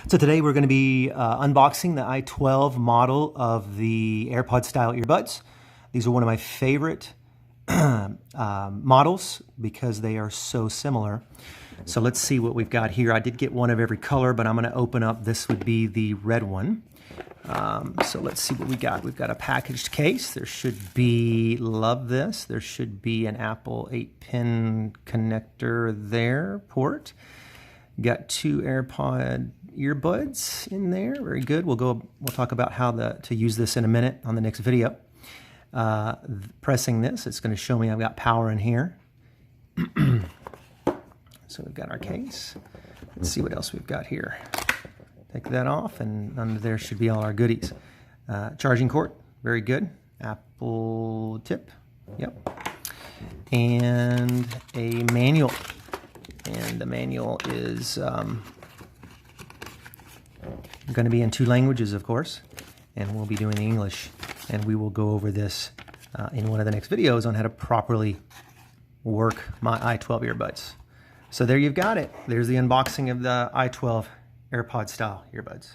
So today we're going to be unboxing the i12 model of the AirPod style earbuds. These are one of my favorite models because they are so similar. So let's see what we've got here. I did get one of every color, but I'm going to open up, this would be the red one. So let's see what we got. We've got a packaged case. There should be, love this, there should be an Apple 8-pin connector there, port. Got two AirPod earbuds in there, very good. We'll talk about how to use this in a minute on the next video. Pressing this, it's going to show me I've got power in here. So we've got our case. Let's see what else we've got here. Take that off, and under there should be all our goodies. Charging cord, very good. Apple tip, yep. And a manual. And the manual is going to be in 2 languages, of course, and we'll be doing English. And we will go over this in one of the next videos on how to properly work my i12 earbuds. So there you've got it. There's the unboxing of the i12 AirPod style earbuds.